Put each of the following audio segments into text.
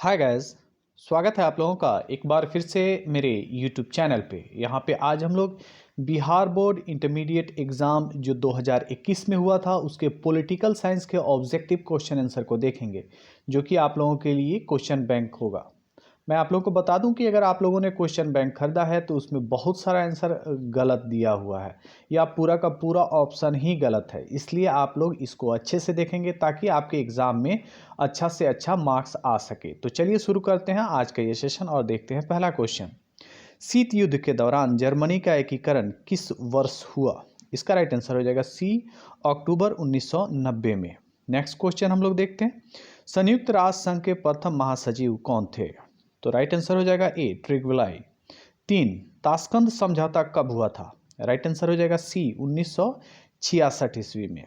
Hi guys. स्वागत है आप लोगों का एक बार फिर से मेरे यूट्यूब चैनल पे। यहाँ पे आज हम लोग बिहार बोर्ड इंटरमीडिएट एग्ज़ाम जो 2021 में हुआ था उसके पॉलिटिकल साइंस के ऑब्जेक्टिव क्वेश्चन आंसर को देखेंगे, जो कि आप लोगों के लिए क्वेश्चन बैंक होगा। मैं आप लोगों को बता दूं कि अगर आप लोगों ने क्वेश्चन बैंक खरीदा है तो उसमें बहुत सारा आंसर गलत दिया हुआ है, या पूरा का पूरा ऑप्शन ही गलत है। इसलिए आप लोग इसको अच्छे से देखेंगे ताकि आपके एग्ज़ाम में अच्छा से अच्छा मार्क्स आ सके। तो चलिए शुरू करते हैं आज का ये सेशन और देखते हैं पहला क्वेश्चन। शीत युद्ध के दौरान जर्मनी का एकीकरण किस वर्ष हुआ? इसका राइट आंसर हो जाएगा सी, अक्टूबर 1990 में। नेक्स्ट क्वेश्चन हम लोग देखते हैं। संयुक्त राष्ट्र संघ के प्रथम महासचिव कौन थे? तो राइट आंसर हो जाएगा ए, ट्रिगवलाई। 3, ताशकंद समझौता कब हुआ था? राइट आंसर हो जाएगा सी, 1966 ईस्वी में।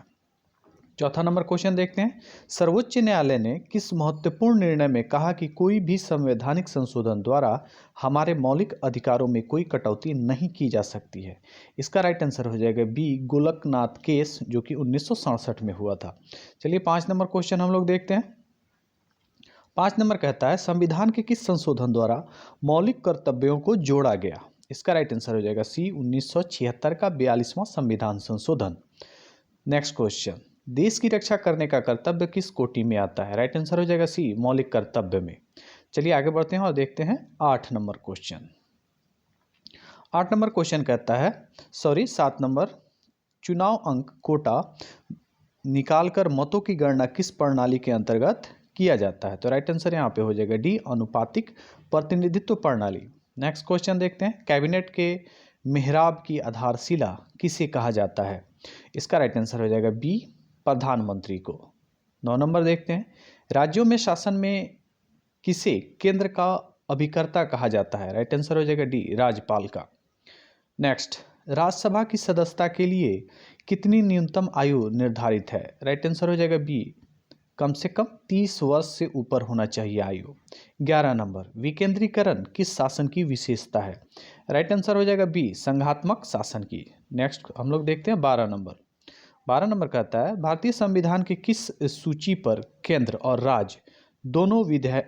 चौथा नंबर क्वेश्चन देखते हैं। सर्वोच्च न्यायालय ने किस महत्वपूर्ण निर्णय में कहा कि कोई भी संवैधानिक संशोधन द्वारा हमारे मौलिक अधिकारों में कोई कटौती नहीं की जा सकती है? इसका राइट आंसर हो जाएगा बी, गोलकनाथ केस, जो कि 1967 में हुआ था। चलिए 5 नंबर क्वेश्चन हम लोग देखते हैं। 5 नंबर कहता है संविधान के किस संशोधन द्वारा मौलिक कर्तव्यों को जोड़ा गया? इसका राइट आंसर हो जाएगा सी, 1976 का 42वां संविधान संशोधन। Next question. देश की रक्षा करने का कर्तव्य किस कोटि में आता है? राइट आंसर हो जाएगा सी, मौलिक कर्तव्य में। चलिए आगे बढ़ते हैं और देखते हैं 8 नंबर क्वेश्चन। 8 नंबर क्वेश्चन कहता है 7 नंबर, चुनाव अंक कोटा निकालकर मतों की गणना किस प्रणाली के अंतर्गत किया जाता है? तो राइट आंसर यहाँ पे हो जाएगा डी, अनुपातिक प्रतिनिधित्व प्रणाली। नेक्स्ट क्वेश्चन देखते हैं। कैबिनेट के मेहराब की आधारशिला किसे कहा जाता है? इसका राइट आंसर हो जाएगा बी, प्रधानमंत्री को। 9 नंबर देखते हैं। राज्यों में शासन में किसे केंद्र का अभिकर्ता कहा जाता है? राइट आंसर हो जाएगा डी, राज्यपाल का। नेक्स्ट, राज्यसभा की सदस्यता के लिए कितनी न्यूनतम आयु निर्धारित है? राइट आंसर हो जाएगा बी, कम से कम 30 वर्ष से ऊपर होना चाहिए आयु। 11 नंबर, विकेंद्रीकरण किस शासन की विशेषता है? राइट आंसर हो जाएगा बी, संघात्मक शासन की। नेक्स्ट हम लोग देखते हैं 12 नंबर। 12 नंबर कहता है भारतीय संविधान की किस सूची पर केंद्र और राज्य दोनों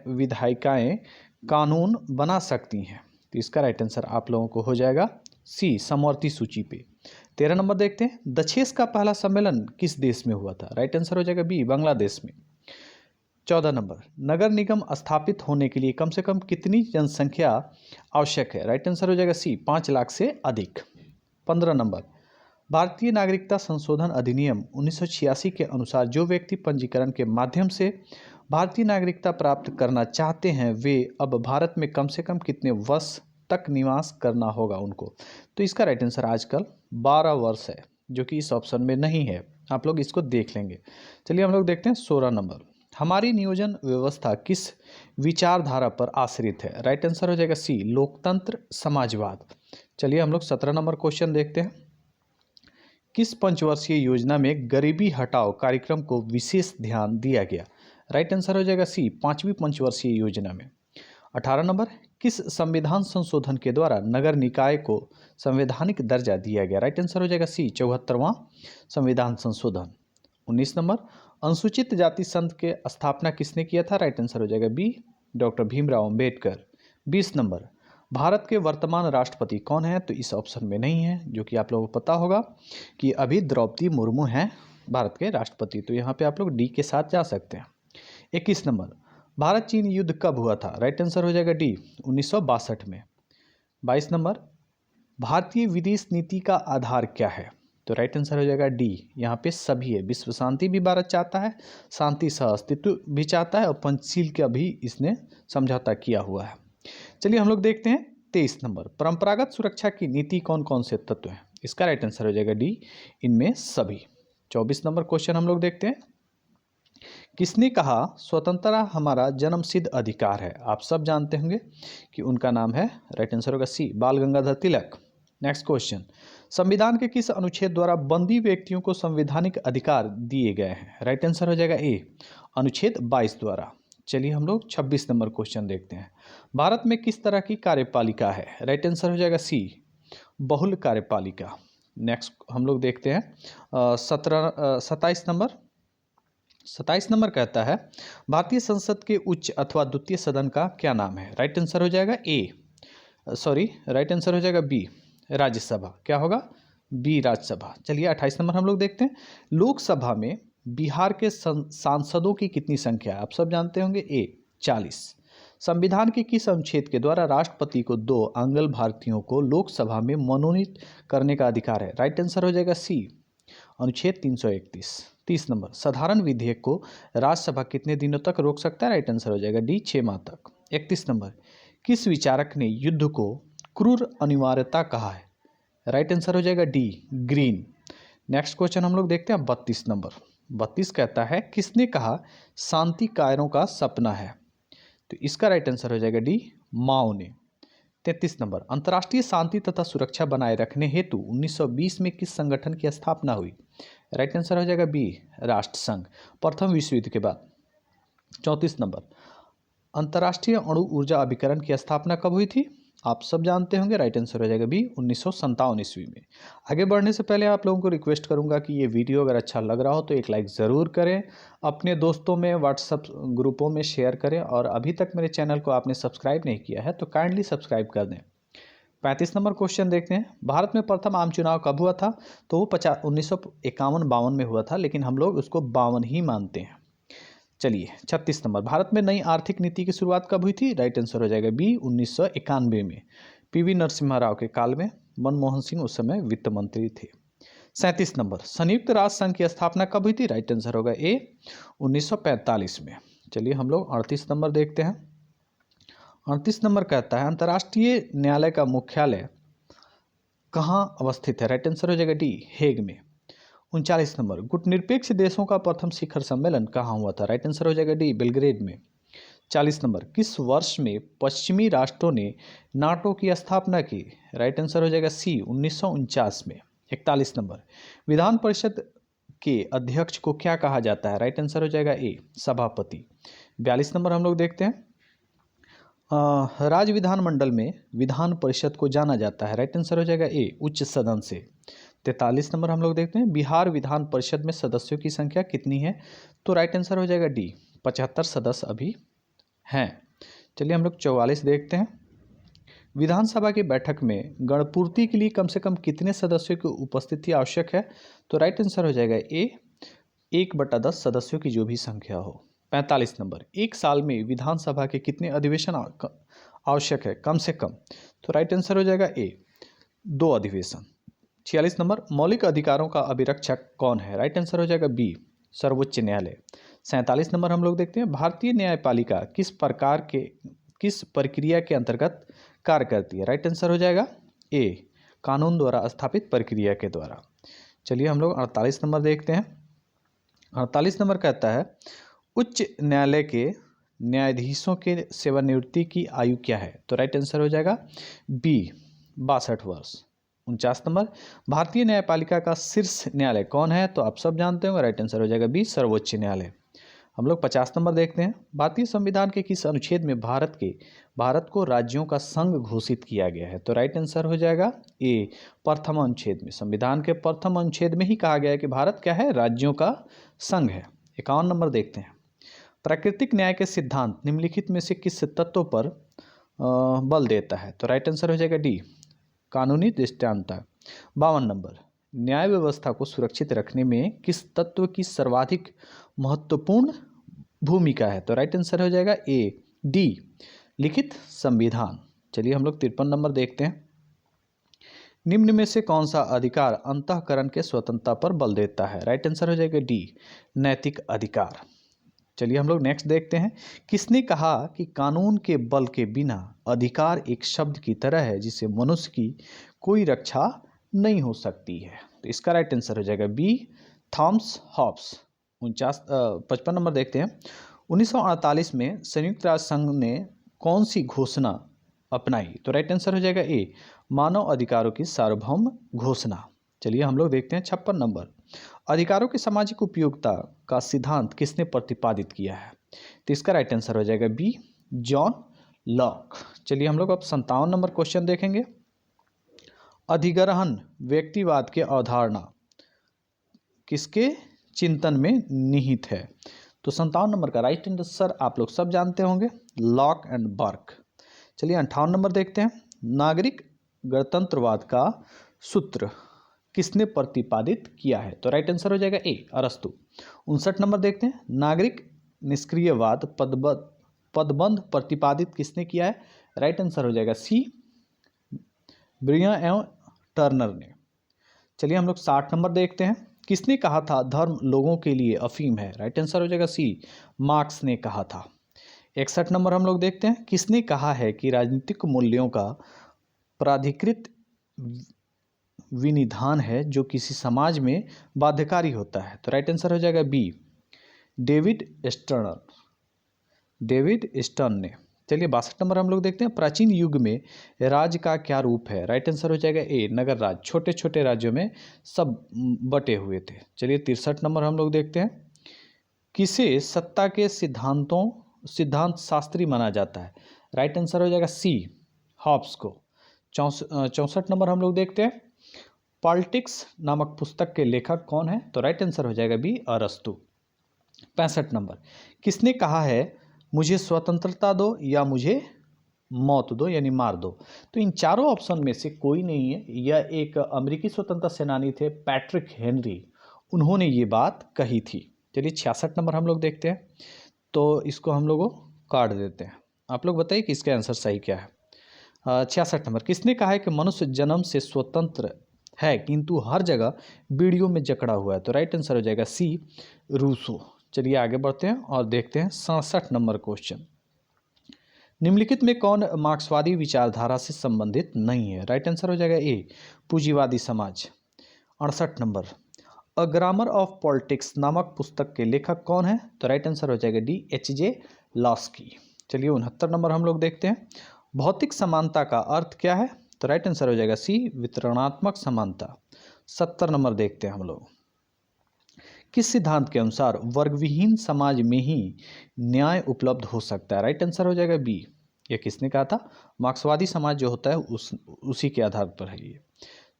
विधायिकाएं कानून बना सकती हैं? तो इसका राइट आंसर आप लोगों को हो जाएगा सी, समवर्ती सूची पे। 13 नंबर देखते हैं। दक्षेस का पहला सम्मेलन किस देश में हुआ था? राइट आंसर हो जाएगा बी, बांग्लादेश में। 14 नंबर, नगर निगम स्थापित होने के लिए कम से कम कितनी जनसंख्या आवश्यक है? राइट आंसर हो जाएगा सी, 5 लाख से अधिक। 15 नंबर, भारतीय नागरिकता संशोधन अधिनियम 1986 के अनुसार जो व्यक्ति पंजीकरण के माध्यम से भारतीय नागरिकता प्राप्त करना चाहते हैं वे अब भारत में कम से कम कितने वर्ष तक निवास करना होगा उनको? तो इसका राइट आंसर आजकल 12 वर्ष है, जो कि इस ऑप्शन में नहीं है। आप लोग इसको देख लेंगे। चलिए हम लोग देखते हैं 16 नंबर। हमारी नियोजन व्यवस्था किस विचारधारा पर आश्रित है? राइट आंसर हो जाएगा सी, लोकतंत्र समाजवाद। चलिए हम लोग 17 नंबर क्वेश्चन देखते हैं। किस पंचवर्षीय योजना में गरीबी हटाओ कार्यक्रम को विशेष ध्यान दिया गया? राइट आंसर हो जाएगा सी, 5वीं पंचवर्षीय योजना में। 18 नंबर, किस संविधान संशोधन के द्वारा नगर निकाय को संवैधानिक दर्जा दिया गया? राइट आंसर हो जाएगा सी, 74वां संविधान संशोधन। 19 नंबर, अनुसूचित जाति संघ के स्थापना किसने किया था? राइट आंसर हो जाएगा B, doctor Bhimrao Ambedkar. 20 number, Bharat के वर्तमान राष्ट्रपति कौन है? तो इस ऑप्शन में नहीं है, जो कि आप लोगों को पता होगा कि अभी द्रौपदी मुर्मू हैं भारत के राष्ट्रपति। तो यहाँ पे आप लोग डी के साथ जा सकते हैं। 21 नंबर, भारत चीन युद्ध कब हुआ था? राइट आंसर हो जाएगा डी, 1962 में। 22 नंबर, भारतीय विदेश नीति का आधार क्या है? तो राइट आंसर हो जाएगा डी, यहाँ पे सभी है। विश्व शांति भी भारत चाहता है, शांति सह अस्तित्व भी चाहता है, और पंचशील का भी इसने समझौता किया हुआ है। चलिए हम लोग देखते हैं 23 नंबर, परंपरागत सुरक्षा की नीति कौन कौन से तत्व हैं? इसका राइट आंसर हो जाएगा डी, इनमें सभी। 24 नंबर क्वेश्चन हम लोग देखते हैं। किसने कहा स्वतंत्रता हमारा जन्मसिद्ध अधिकार है? आप सब जानते होंगे कि उनका नाम है, राइट आंसर होगा सी, बाल गंगाधर तिलक। नेक्स्ट क्वेश्चन, संविधान के किस अनुच्छेद द्वारा बंदी व्यक्तियों को संवैधानिक अधिकार दिए गए हैं? राइट आंसर हो जाएगा ए, अनुच्छेद 22 द्वारा। चलिए हम लोग 26 नंबर क्वेश्चन देखते हैं। भारत में किस तरह की कार्यपालिका है? राइट आंसर हो जाएगा सी, बहुल कार्यपालिका। नेक्स्ट हम लोग देखते हैं 27 नंबर, 27 नंबर कहता है भारतीय संसद के उच्च अथवा द्वितीय सदन का क्या नाम है? राइट आंसर हो जाएगा राइट आंसर हो जाएगा बी, राज्यसभा। क्या होगा? बी, राज्यसभा। चलिए 28 नंबर हम लोग देखते हैं। लोकसभा में बिहार के सांसदों की कितनी संख्या है? आप सब जानते होंगे। 40। संविधान के किस अनुच्छेद के द्वारा राष्ट्रपति को 2 आंग्ल भारतीयों को लोकसभा में मनोनीत करने का अधिकार है? राइट आंसर हो जाएगा सी, अनुच्छेद 331। 30 नंबर साधारण विधेयक को राज्यसभा कितने दिनों तक रोक सकता है? राइट आंसर हो जाएगा डी, 6 माह तक। 31 नंबर किस विचारक ने युद्ध को क्रूर अनिवार्यता कहा है? राइट आंसर हो जाएगा डी, ग्रीन। नेक्स्ट क्वेश्चन हम लोग देखते हैं 32 नंबर। 32 कहता है किसने कहा शांति कायरों का सपना है? तो इसका राइट आंसर हो जाएगा डी, माओ ने। 33 नंबर अंतर्राष्ट्रीय शांति तथा सुरक्षा बनाए रखने हेतु 1920 में किस संगठन की स्थापना हुई? राइट आंसर हो जाएगा बी, राष्ट्रसंघ, प्रथम विश्व युद्ध के बाद। 34 नंबर अंतर्राष्ट्रीय अणु ऊर्जा अभिकरण की स्थापना कब हुई थी? आप सब जानते होंगे। राइट आंसर हो जाएगा बी, 1957 ईस्वी में। आगे बढ़ने से पहले आप लोगों को रिक्वेस्ट करूंगा कि ये वीडियो अगर अच्छा लग रहा हो तो एक लाइक ज़रूर करें, अपने दोस्तों में व्हाट्सएप ग्रुपों में शेयर करें, और अभी तक मेरे चैनल को आपने सब्सक्राइब नहीं किया है तो काइंडली सब्सक्राइब कर दें। 35 नंबर क्वेश्चन देखते हैं। भारत में प्रथम आम चुनाव कब हुआ था? तो वो 1951-52 में हुआ था, लेकिन हम लोग उसको 52 ही मानते हैं। चलिए 36 नंबर भारत में नई आर्थिक नीति की शुरुआत कब हुई थी? राइट आंसर हो जाएगा बी, 1991 में, पीवी नरसिम्हा राव के काल में। मनमोहन सिंह उस समय वित्त मंत्री थे। 37 नंबर संयुक्त राष्ट्र संघ की स्थापना कब हुई थी? राइट आंसर होगा ए, 1945 में। चलिए हम लोग 38 नंबर देखते हैं। 38 नंबर कहता है अंतर्राष्ट्रीय न्यायालय का मुख्यालय कहाँ अवस्थित है? राइट आंसर हो जाएगा डी, हेग में। 39 नंबर गुटनिरपेक्ष देशों का प्रथम शिखर सम्मेलन कहाँ हुआ था? राइट आंसर हो जाएगा डी, बेलग्रेड में। 40 नंबर किस वर्ष में पश्चिमी राष्ट्रों ने नाटो की स्थापना की? राइट आंसर हो जाएगा सी, 1949 में। 41 नंबर विधान परिषद के अध्यक्ष को क्या कहा जाता है? राइट आंसर हो जाएगा ए, सभापति। 42 नंबर हम लोग देखते हैं। राज्य विधानमंडल में विधान परिषद को जाना जाता है? राइट आंसर हो जाएगा ए, उच्च सदन से। 43 नंबर हम लोग देखते हैं बिहार विधान परिषद में सदस्यों की संख्या कितनी है? तो राइट आंसर हो जाएगा डी, 75 सदस्य अभी हैं। चलिए हम लोग 44 देखते हैं। विधानसभा की बैठक में गणपूर्ति के लिए कम से कम कितने सदस्यों की उपस्थिति आवश्यक है? तो राइट आंसर हो जाएगा ए, 1/10 सदस्यों की जो भी संख्या हो। 45 नंबर एक साल में विधानसभा के कितने अधिवेशन आवश्यक है कम से कम? तो राइट आंसर हो जाएगा ए, 2 अधिवेशन। 46 नंबर मौलिक अधिकारों का अभिरक्षक कौन है? राइट आंसर हो जाएगा बी, सर्वोच्च न्यायालय। 47 नंबर हम लोग देखते हैं भारतीय न्यायपालिका किस प्रक्रिया के अंतर्गत कार्य करती है? राइट आंसर हो जाएगा ए, कानून द्वारा स्थापित प्रक्रिया के द्वारा। चलिए हम लोग 48 नंबर देखते हैं। 48 नंबर कहता है उच्च न्यायालय के न्यायाधीशों के सेवानिवृत्ति की आयु क्या है? तो राइट आंसर हो जाएगा बी, 62 वर्ष। 49 नंबर भारतीय न्यायपालिका का शीर्ष न्यायालय कौन है? तो आप सब जानते होंगे। राइट आंसर हो जाएगा बी, सर्वोच्च न्यायालय। हम लोग 50 नंबर देखते हैं। भारतीय संविधान के किस अनुच्छेद में भारत को राज्यों का संघ घोषित किया गया है? तो राइट आंसर हो जाएगा ए, प्रथम अनुच्छेद में। संविधान के प्रथम अनुच्छेद में ही कहा गया है कि भारत क्या है? राज्यों का संघ है। 51 नंबर देखते हैं। प्राकृतिक न्याय के सिद्धांत निम्नलिखित में से किस तत्व पर बल देता है? तो राइट आंसर हो जाएगा डी, कानूनी दृष्टांतता। 52 नंबर न्याय व्यवस्था को सुरक्षित रखने में किस तत्व की सर्वाधिक महत्वपूर्ण भूमिका है? तो राइट आंसर हो जाएगा ए, डी, लिखित संविधान। चलिए हम लोग 53 नंबर देखते हैं। निम्न में से कौन सा अधिकार अंतःकरण के स्वतंत्रता पर बल देता है? राइट आंसर हो जाएगा डी, नैतिक अधिकार। चलिए हम लोग नेक्स्ट देखते हैं। किसने कहा कि कानून के बल के बिना अधिकार एक शब्द की तरह है जिसे मनुष्य की कोई रक्षा नहीं हो सकती है? तो इसका राइट आंसर हो जाएगा बी, थॉमस हॉब्स। 55 नंबर देखते हैं। 1948 में संयुक्त राष्ट्र संघ ने कौन सी घोषणा अपनाई? तो राइट आंसर हो जाएगा ए, मानव अधिकारों की सार्वभौम घोषणा। चलिए हम लोग देखते हैं 56 नंबर अधिकारों की सामाजिक उपयोगिता का सिद्धांत किसने प्रतिपादित किया है? तो इसका राइट आंसर हो जाएगा बी, जॉन लॉक। चलिए हम लोग अब 57 नंबर क्वेश्चन देखेंगे। अधिग्रहण व्यक्तिवाद की अवधारणा किसके चिंतन में निहित है। तो 57 नंबर का राइट आंसर आप लोग सब जानते होंगे, लॉक एंड बर्क। चलिए 58 नंबर देखते हैं। नागरिक गणतंत्रवाद का सूत्र किसने प्रतिपादित किया है? तो राइट आंसर हो जाएगा ए, अरस्तु। 59 नंबर देखते हैं। नागरिक निष्क्रियवाद पदबंध प्रतिपादित किसने किया है? राइट आंसर हो जाएगा सी, ब्रिया एवं टर्नर ने। चलिए हम लोग 60 नंबर देखते हैं। किसने कहा था धर्म लोगों के लिए अफीम है? राइट आंसर हो जाएगा सी, मार्क्स ने कहा था। 61 नंबर हम लोग देखते हैं। किसने कहा है कि राजनीतिक मूल्यों का प्राधिकृत विनिधान है जो किसी समाज में बाध्यकारी होता है? तो राइट आंसर हो जाएगा बी, डेविड स्टर्न ने। चलिए 62 नंबर हम लोग देखते हैं। प्राचीन युग में राज्य का क्या रूप है? राइट आंसर हो जाएगा ए, नगर राज्य। छोटे छोटे राज्यों में सब बटे हुए थे। चलिए 63 नंबर हम लोग देखते हैं। किसे सत्ता के सिद्धांत शास्त्री माना जाता है? राइट आंसर हो जाएगा सी, हॉब्स को। 64 नंबर हम लोग देखते हैं। पॉलिटिक्स नामक पुस्तक के लेखक कौन है? तो राइट आंसर हो जाएगा बी, अरस्तु। 65 नंबर। किसने कहा है मुझे स्वतंत्रता दो या मुझे मौत दो, यानी मार दो? तो इन चारों ऑप्शन में से कोई नहीं है। यह एक अमेरिकी स्वतंत्रता सेनानी थे, पैट्रिक हेनरी, उन्होंने ये बात कही थी। चलिए 66 नंबर हम लोग देखते हैं। तो इसको हम लोगों काट देते हैं। आप लोग बताइए कि इसका आंसर सही क्या है। 66 नंबर। किसने कहा है कि मनुष्य जन्म से स्वतंत्र है किंतु हर जगह बीड़ियों में जकड़ा हुआ है? तो राइट आंसर हो जाएगा सी, रूसो। चलिए आगे बढ़ते हैं और देखते हैं 67 नंबर क्वेश्चन। निम्नलिखित में कौन मार्क्सवादी विचारधारा से संबंधित नहीं है? राइट आंसर हो जाएगा ए, पूंजीवादी समाज। 68 number. A grammar of politics नामक पुस्तक के लेखक कौन है? तो राइट आंसर हो जाएगा डी, एच.जे. लॉस्की। चलिए 69 नंबर हम लोग देखते हैं। भौतिक समानता का अर्थ क्या है? तो राइट आंसर हो जाएगा सी, वितरणात्मक समानता। 70 नंबर देखते हैं हम लोग। किस सिद्धांत के अनुसार वर्गविहीन समाज में ही न्याय उपलब्ध हो सकता है? राइट आंसर हो जाएगा बी। यह किसने कहा था? मार्क्सवादी समाज जो होता है उसी के आधार पर है ये।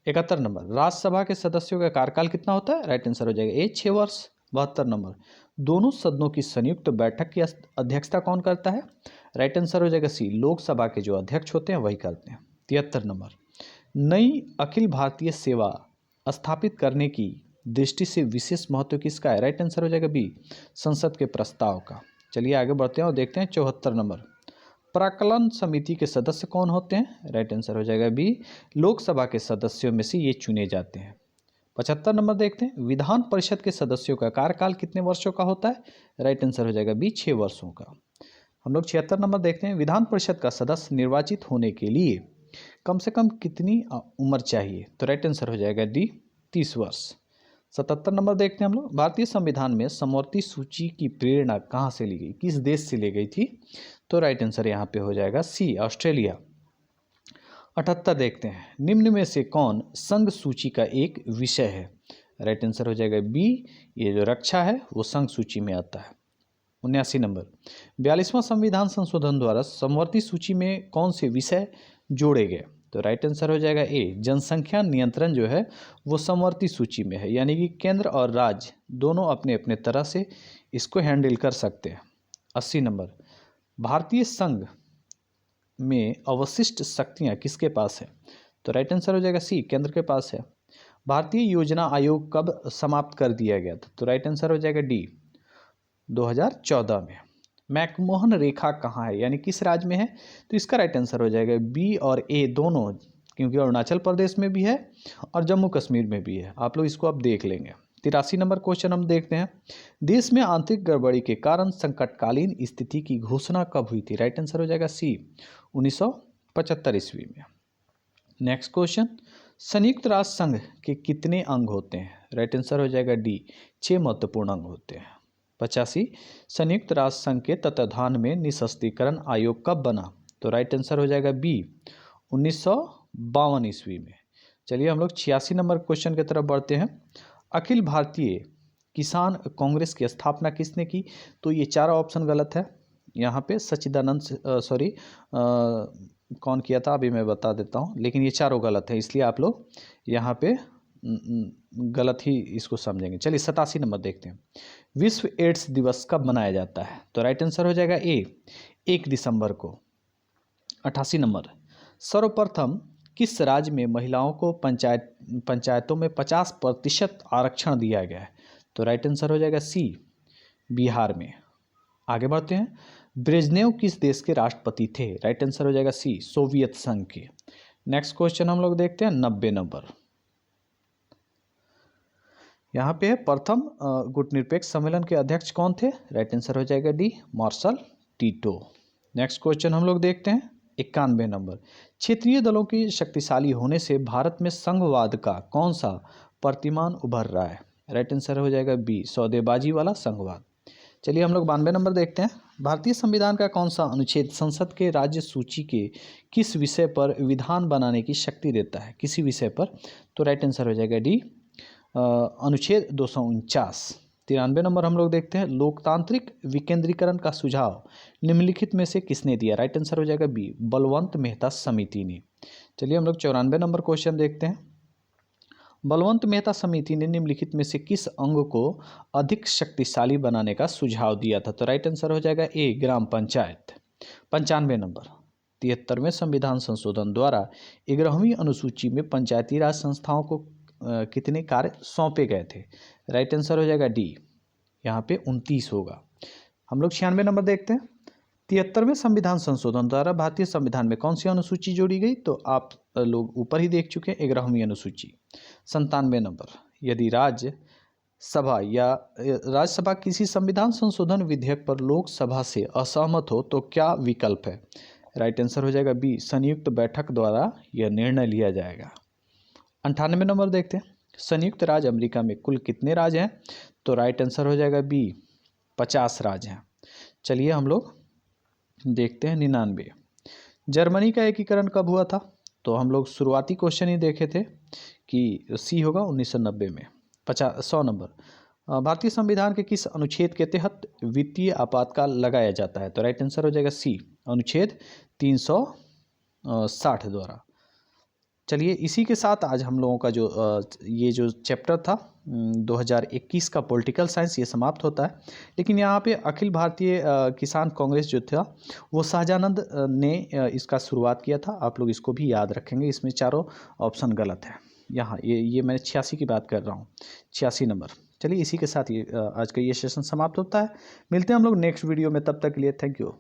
71 नंबर। राज्यसभा के सदस्यों का कार्यकाल कितना होता है? राइट आंसर हो जाएगा ए, 6 वर्ष। 72 नंबर। दोनों सदनों की संयुक्त बैठक की अध्यक्षता कौन करता है? राइट आंसर हो जाएगा सी, लोकसभा के जो अध्यक्ष होते हैं वही करते हैं। 73 नंबर। नई अखिल भारतीय सेवा स्थापित करने की दृष्टि से विशेष महत्व किसका है? राइट आंसर हो जाएगा बी, संसद के प्रस्ताव का। चलिए आगे बढ़ते हैं और देखते हैं 74 नंबर। प्राक्कलन समिति के सदस्य कौन होते हैं? राइट आंसर हो जाएगा बी, लोकसभा के सदस्यों में से ये चुने जाते हैं। 75 नंबर देखते हैं। विधान परिषद के सदस्यों का कार्यकाल कितने वर्षों का होता है? राइट आंसर हो जाएगा बी, 6 वर्षों का। हम लोग 76 नंबर देखते हैं। विधान परिषद का सदस्य निर्वाचित होने के लिए कम से कम कितनी उम्र चाहिए? तो राइट आंसर हो जाएगा डी, 30 वर्ष। 77 नंबर देखते हैं हम लोग। भारतीय संविधान में समवर्ती सूची की प्रेरणा कहाँ से ली गई, किस देश से ली गई थी? तो राइट आंसर यहाँ पे हो जाएगा सी, ऑस्ट्रेलिया। 78 देखते हैं। निम्न में से कौन संघ सूची का एक विषय है? राइट आंसर हो जाएगा बी, ये जो रक्षा है वो संघ सूची में आता है। 79 नंबर। 42वां संविधान संशोधन द्वारा समवर्ती सूची में कौन से विषय जोड़े गए? तो राइट आंसर हो जाएगा ए, जनसंख्या नियंत्रण जो है वो समवर्ती सूची में है, यानी कि केंद्र और राज्य दोनों अपने अपने तरह से इसको हैंडल कर सकते हैं। 80 नंबर। भारतीय संघ में अवशिष्ट शक्तियां किसके पास है? तो राइट आंसर हो जाएगा सी, केंद्र के पास है। भारतीय योजना आयोग कब समाप्त कर दिया गया था? तो राइट आंसर हो जाएगा डी, 2014 में। मैकमोहन रेखा कहाँ है, यानी किस राज्य में है? तो इसका राइट आंसर हो जाएगा बी और ए दोनों, क्योंकि अरुणाचल प्रदेश में भी है और जम्मू कश्मीर में भी है। आप लोग इसको अब देख लेंगे। 83 नंबर क्वेश्चन हम देखते हैं। देश में आंतरिक गड़बड़ी के कारण संकटकालीन स्थिति की घोषणा कब हुई थी? राइट आंसर हो जाएगा सी, 1975 ईस्वी में। Next question. संयुक्त राष्ट्र संघ के कितने अंग होते हैं? राइट आंसर हो जाएगा डी, 6 महत्वपूर्ण अंग होते हैं। 85। संयुक्त राष्ट्र संघ के तत्वाधान में निःशस्त्रीकरण आयोग कब बना? तो राइट आंसर हो जाएगा बी, 1952 ईस्वी में। चलिए हम लोग 86 नंबर क्वेश्चन की तरफ बढ़ते हैं। अखिल भारतीय किसान कांग्रेस की स्थापना किसने की? तो ये चारों ऑप्शन गलत है। यहाँ पे सच्चिदानंद कौन किया था अभी मैं बता देता हूँ, लेकिन ये चारों गलत है, इसलिए आप लोग यहाँ पे गलत ही इसको समझेंगे। चलिए 87 नंबर देखते हैं। विश्व एड्स दिवस कब मनाया जाता है? तो राइट आंसर हो जाएगा ए 1 दिसंबर को। 88 नंबर, सर्वप्रथम किस राज्य में महिलाओं को पंचायतों में 50% आरक्षण दिया गया है? तो राइट आंसर हो जाएगा सी बिहार में। आगे बढ़ते हैं। ब्रेजनेव किस देश के राष्ट्रपति थे? राइट आंसर हो जाएगा सी सोवियत संघ के। नेक्स्ट क्वेश्चन हम लोग देखते हैं 90 नंबर। यहाँ पे प्रथम गुटनिरपेक्ष सम्मेलन के अध्यक्ष कौन थे? राइट आंसर हो जाएगा D Marshal Tito. Next question हम लोग देखते हैं 91 नंबर। क्षेत्रीय दलों की शक्तिशाली होने से भारत में संघवाद का कौन सा प्रतिमान उभर रहा है? राइट आंसर हो जाएगा बी सौदेबाजी वाला संघवाद। चलिए हम लोग 92 नंबर देखते हैं। भारतीय संविधान का कौन सा अनुच्छेद संसद के राज्य सूची के किस विषय पर विधान बनाने की शक्ति देता है? किसी विषय पर? तो राइट आंसर हो जाएगा डी अनुच्छेद 249। 93 नंबर हम लोग देखते हैं। लोकतांत्रिक विकेंद्रीकरण का सुझाव निम्नलिखित में से किसने दिया? राइट आंसर हो जाएगा बी बलवंत मेहता समिति ने। चलिए हम लोग 94 नंबर क्वेश्चन देखते हैं। बलवंत मेहता समिति ने निम्नलिखित में से किस अंग को अधिक शक्तिशाली बनाने का सुझाव दिया था? तो राइट आंसर हो जाएगा ए ग्राम पंचायत। 95 नंबर। 73वें संविधान संशोधन द्वारा 11वीं अनुसूची में पंचायती राज संस्थाओं को कितने कार्य सौंपे गए थे? राइट आंसर हो जाएगा डी यहाँ पे 29 होगा। हम लोग 96 नंबर देखते हैं। 73वें संविधान संशोधन द्वारा भारतीय संविधान में कौन सी अनुसूची जोड़ी गई? तो आप लोग ऊपर ही देख चुके हैं 11वीं अनुसूची। 97 नंबर। यदि राज्यसभा किसी संविधान संशोधन विधेयक पर लोकसभा से असहमत हो तो क्या विकल्प है? राइट आंसर हो जाएगा बी संयुक्त बैठक द्वारा यह निर्णय लिया जाएगा। 98 नंबर देखते हैं। संयुक्त राज्य अमेरिका में कुल कितने राज्य हैं? तो राइट आंसर हो जाएगा बी 50 राज्य हैं। चलिए हम लोग देखते हैं 99। जर्मनी का एकीकरण कब हुआ था? तो हम लोग शुरुआती क्वेश्चन ही देखे थे कि सी होगा 1990 में। 100 नंबर। भारतीय संविधान के किस अनुच्छेद के तहत वित्तीय आपातकाल लगाया जाता है? तो राइट आंसर हो जाएगा सी अनुच्छेद 360 द्वारा। चलिए इसी के साथ आज हम लोगों का ये जो चैप्टर था 2021 का पॉलिटिकल साइंस ये समाप्त होता है। लेकिन यहाँ पे अखिल भारतीय किसान कांग्रेस जो था वो शाहजानंद ने इसका शुरुआत किया था। आप लोग इसको भी याद रखेंगे, इसमें चारों ऑप्शन गलत है। यहाँ ये मैं 86 की बात कर रहा हूँ, 86 नंबर। चलिए इसी के साथ ये आज का ये सेशन समाप्त होता है। मिलते हैं हम लोग नेक्स्ट वीडियो में, तब तक के लिए थैंक यू।